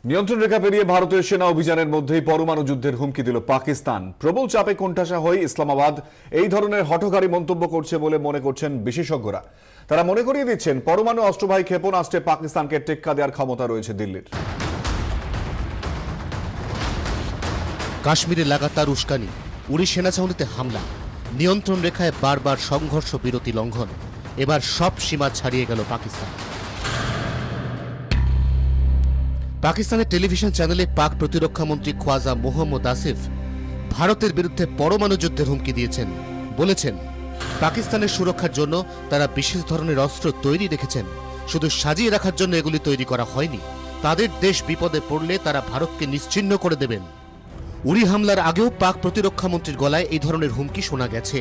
নিয়ন্ত্রণ রেখা পেরিয়ে ভারতীয় সেনা অভিযানের মধ্যেই পরমাণু যুদ্ধের হুমকি দিল পাকিস্তান। প্রবল চাপে কোণঠাসা হয়ে ইসলামাবাদ এই ধরনের হঠকারী মন্তব্য করছে বলে মনে করছেন বিশেষজ্ঞরা। তারা মনে করিয়ে দিচ্ছেন, পরমাণু অস্ত্রবাহী ক্ষেপণাস্ত্রে পাকিস্তানকে টেক্কা দেওয়ার ক্ষমতা রয়েছে দিল্লির। কাশ্মীরে লাগাতার উস্কানি, উড়ি সেনা ছাউনিতে হামলা, নিয়ন্ত্রণ রেখায় বারবার সংঘর্ষ বিরতি লঙ্ঘন, এবার সব সীমা ছাড়িয়ে গেল পাকিস্তান। পাকিস্তানের টেলিভিশন চ্যানেলে পাক প্রতিরক্ষা মন্ত্রী খ্বাজা মোহাম্মদ আসিফ ভারতের বিরুদ্ধে পরমাণু যুদ্ধের হুমকি দিয়েছেন। বলেছেন, পাকিস্তানের সুরক্ষার জন্য তারা বিশেষ ধরনের অস্ত্র তৈরি রেখেছেন, শুধু সাজিয়ে রাখার জন্য এগুলি তৈরি করা হয়নি। তাদের দেশ বিপদে পড়লে তারা ভারতকে নিশ্চিহ্ন করে দেবেন। উড়ি হামলার আগেও পাক প্রতিরক্ষা মন্ত্রীর গলায় এই ধরনের হুমকি শোনা গেছে।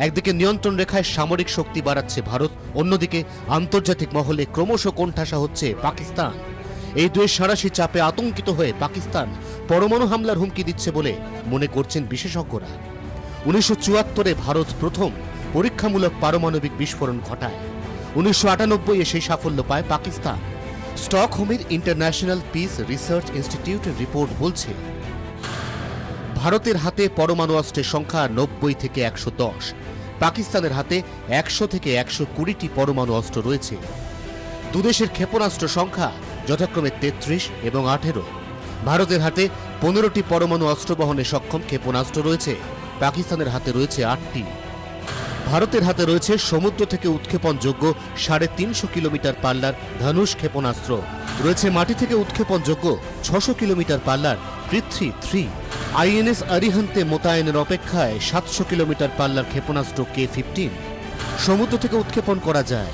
একদিকে নিয়ন্ত্রণ রেখায় সামরিক শক্তি বাড়াচ্ছে ভারত, অন্যদিকে আন্তর্জাতিক মহলে ক্রমশ কোণঠাসা হচ্ছে পাকিস্তান। এই দুই সাঁড়াশি চাপে আতঙ্কিত হয়ে পাকিস্তান পরমাণু হামলার হুমকি দিচ্ছে বলে মনে করছেন বিশেষজ্ঞরা। 1974-এ ভারত প্রথম পরীক্ষামূলক পারমাণবিক বিস্ফোরণ ঘটায়। 1998-এ সেই সাফল্য পায় পাকিস্তান। স্টকহোমের ইন্টারন্যাশনাল পিস রিসার্চ ইনস্টিটিউটের রিপোর্ট বলছে, ভারতের হাতে পরমাণু অস্ত্রের সংখ্যা 90 থেকে 110, পাকিস্তানের হাতে 100 থেকে 120টি পরমাণু অস্ত্র রয়েছে। দুদেশের ক্ষেপণাস্ত্র সংখ্যা যথাক্রমে 33 এবং 18। ভারতের হাতে 15টি পরমাণু অস্ত্র বহনে সক্ষম ক্ষেপণাস্ত্র রয়েছে, পাকিস্তানের হাতে রয়েছে 8টি। ভারতের হাতে রয়েছে সমুদ্র থেকে উৎক্ষেপণযোগ্য 350 কিলোমিটার পাল্লার ধনুষ ক্ষেপণাস্ত্র, রয়েছে মাটি থেকে উৎক্ষেপণযোগ্য 600 কিলোমিটার পাল্লার পৃথ্বী-3, আইএনএস আরিহান্তে মোতায়েনের অপেক্ষায় 700 কিলোমিটার পাল্লার ক্ষেপণাস্ত্র K-15। সমুদ্র থেকে উৎক্ষেপণ করা যায়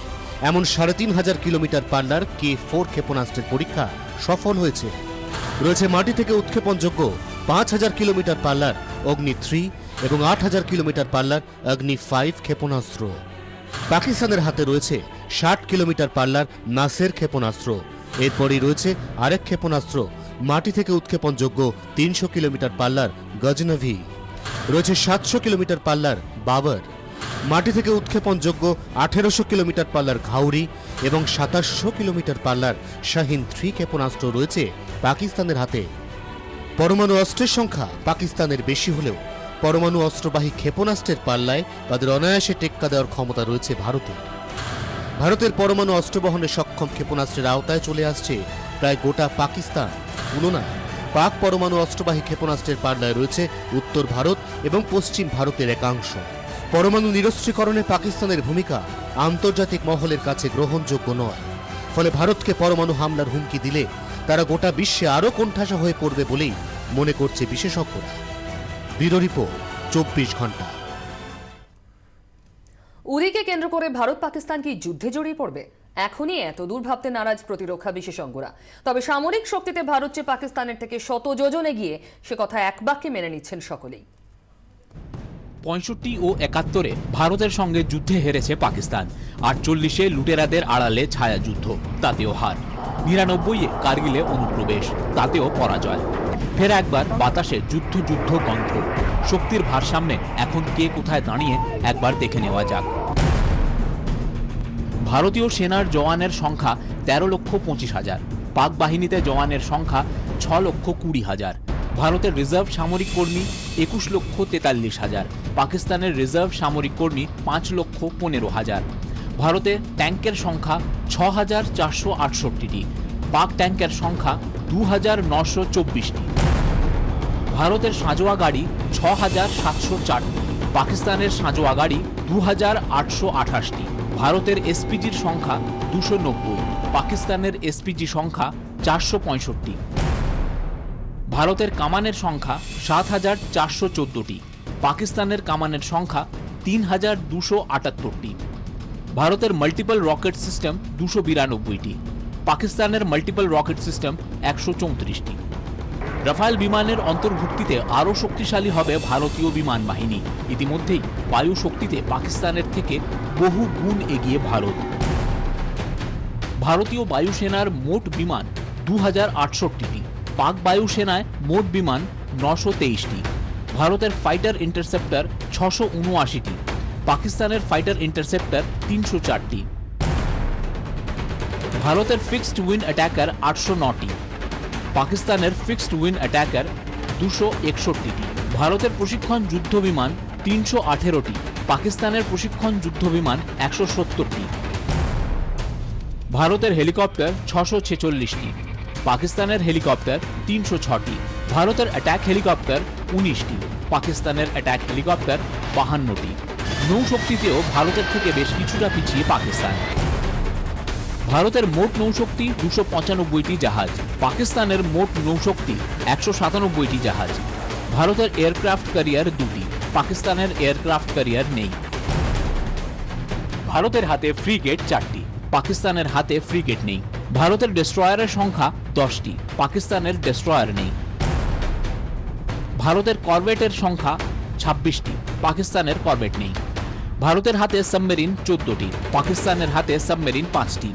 এমন 3500 কিলোমিটার পাল্লার K-4 ক্ষেপণাস্ত্রের পরীক্ষা সফল হয়েছে। রয়েছে মাটি থেকে উৎক্ষেপণযোগ্য 5000 কিলোমিটার পাল্লার অগ্নি-3 এবং 8000 কিলোমিটার পাল্লার অগ্নি-5 ক্ষেপণাস্ত্র। পাকিস্তানের হাতে রয়েছে 60 কিলোমিটার পাল্লার নাসের ক্ষেপণাস্ত্র। এরপরই রয়েছে আরেক ক্ষেপণাস্ত্র, মাটি থেকে উৎক্ষেপণযোগ্য 300 কিলোমিটার পাল্লার গজনভি। রয়েছে 700 কিলোমিটার পাল্লার বাবর, মাটি থেকে উৎক্ষেপণযোগ্য 1800 কিলোমিটার পাল্লার ঘাউরি এবং 2700 কিলোমিটার পাল্লার শাহিন-3 ক্ষেপণাস্ত্র রয়েছে পাকিস্তানের হাতে। পরমাণু অস্ত্রের সংখ্যা পাকিস্তানের বেশি হলেও পরমাণু অস্ত্রবাহী ক্ষেপণাস্ত্রের পাল্লায় তাদের অনায়াসে টেক্কা দেওয়ার ক্ষমতা রয়েছে ভারতের। ভারতের পরমাণু অস্ত্র বহনে সক্ষম ক্ষেপণাস্ত্রের আওতায় চলে আসছে প্রায় গোটা পাকিস্তান। তুলনায় পাক পরমাণু অস্ত্রবাহী ক্ষেপণাস্ত্রের পাল্লায় রয়েছে উত্তর ভারত এবং পশ্চিম ভারতের একাংশ। পরমাণু নিরস্ত্রীকরণে পাকিস্তানের ভূমিকা আন্তর্জাতিক মহলের কাছে গ্রহণযোগ্য নয়। ফলে ভারতকে পরমাণু হামলার হুমকি দিলে তারা গোটা বিশ্বে আরও কোণঠাসা হয়ে পড়বে বলেই মনে করছে বিশেষজ্ঞরা। ব্যুরো রিপোর্ট, 24 ঘন্টা। উড়িকে কেন্দ্র করে ভারত পাকিস্তান কি যুদ্ধে জড়িয়ে পড়বে? এখনই এত দূর ভাবতে নারাজ প্রতিরক্ষা বিশেষজ্ঞরা। তবে সামরিক শক্তিতে ভারত যে পাকিস্তানের থেকে শত যোজন এগিয়ে, সে কথা এক বাক্যে মেনে নিচ্ছেন সকলেই। 65 ও 71-এ ভারতের সঙ্গে যুদ্ধে হেরেছে পাকিস্তান। 48-এ লুটেরাদের আড়ালে ছায়া যুদ্ধ, তাতেও হার। 99-এ কার্গিলে অনুপ্রবেশ, তাতেও পরাজয়। ফের একবার বাতাসে যুদ্ধ যুদ্ধ গন্ধ। শক্তির ভারসাম্যে এখন কে কোথায় দাঁড়িয়ে একবার দেখে নেওয়া যাক। ভারতীয় সেনার জওয়ানের সংখ্যা 13,25,000, পাক বাহিনীতে জওয়ানের সংখ্যা 6,20,000। ভারতের রিজার্ভ সামরিক কর্মী 21,43,000, পাকিস্তানের রিজার্ভ সামরিক কর্মী 5,15,000। ভারতে ট্যাঙ্কের সংখ্যা 6,468টি, পাক ট্যাঙ্কের সংখ্যা 2,924টি। ভারতের সাঁজোয়া গাড়ি 6,704টি, পাকিস্তানের সাঁজোয়া গাড়ি 2,828টি। ভারতের এসপিজির সংখ্যা 290, পাকিস্তানের এসপিজি সংখ্যা 465। ভারতের কামানের সংখ্যা 7,414টি, পাকিস্তানের কামানের সংখ্যা 3,278টি। ভারতের মাল্টিপল রকেট সিস্টেম 292টি, পাকিস্তানের মাল্টিপল রকেট সিস্টেম 134টি। রাফাল বিমানের অন্তর্ভুক্তিতে আরও শক্তিশালী হবে ভারতীয় বিমান বাহিনী। ইতিমধ্যেই বায়ু শক্তিতে পাকিস্তানের থেকে বহু গুণ এগিয়ে ভারত। ভারতীয় বায়ুসেনার মোট বিমান 2068টি, পাক বায়ুসেনায় মোট বিমান 923টি। ভারতের ফাইটার ইন্টারসেপ্টর 679টি, পাকিস্তানের ফাইটার ইন্টারসেপ্টর 304টি। ভারতের ফিক্সড উইং অ্যাটাকার 809টি, পাকিস্তানের ফিক্সড উইং অ্যাটাকার 261টি, ভারতের প্রশিক্ষণ যুদ্ধ বিমান 318টি, পাকিস্তানের প্রশিক্ষণ যুদ্ধ বিমান 170টি, ভারতের হেলিকপ্টার 646টি, পাকিস্তানের হেলিকপ্টার 306টি, ভারতের অ্যাটাক হেলিকপ্টার 19টি, পাকিস্তানের অ্যাটাক হেলিকপ্টার 52টি। নৌশক্তিতেও ভারতের থেকে বেশ কিছুটা পিছিয়ে পাকিস্তান। ভারতের মোট নৌশক্তি 295টি জাহাজ, পাকিস্তানের মোট নৌশক্তি 197টি জাহাজ। ভারতের এয়ারক্রাফট ক্যারিয়ার 2টি, পাকিস্তানের এয়ারক্রাফট ক্যারিয়ার নেই। ভারতের হাতে ফ্রিগেট 4টি, পাকিস্তানের হাতে ফ্রিগেট নেই। ভারতের ডেস্ট্রয়ারের সংখ্যা 10টি, পাকিস্তানের ডেস্ট্রয়ার নেই। ভারতের করভেটের সংখ্যা 26টি, পাকিস্তানের করভেট নেই। ভারতের হাতে সাবমেরিন 14টি, পাকিস্তানের হাতে সাবমেরিন 5টি।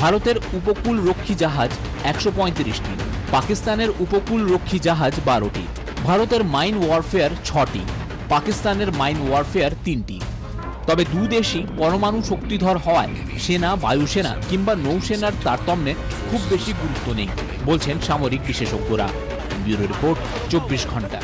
ভারতের উপকূল রক্ষী জাহাজ 135টি, পাকিস্তানের উপকূল রক্ষী জাহাজ 12টি। ভারতের মাইন ওয়ারফেয়ার 6টি, পাকিস্তানের মাইন ওয়ারফেয়ার 3টি। তবে দুদেশই পরমাণু শক্তিধর হওয়ায় সেনা, বায়ুসেনা কিংবা নৌসেনার তারতম্যে খুব বেশি গুরুত্ব নেই বলছেন সামরিক বিশেষজ্ঞরা। ব্যুরো রিপোর্ট, 24 ঘন্টা।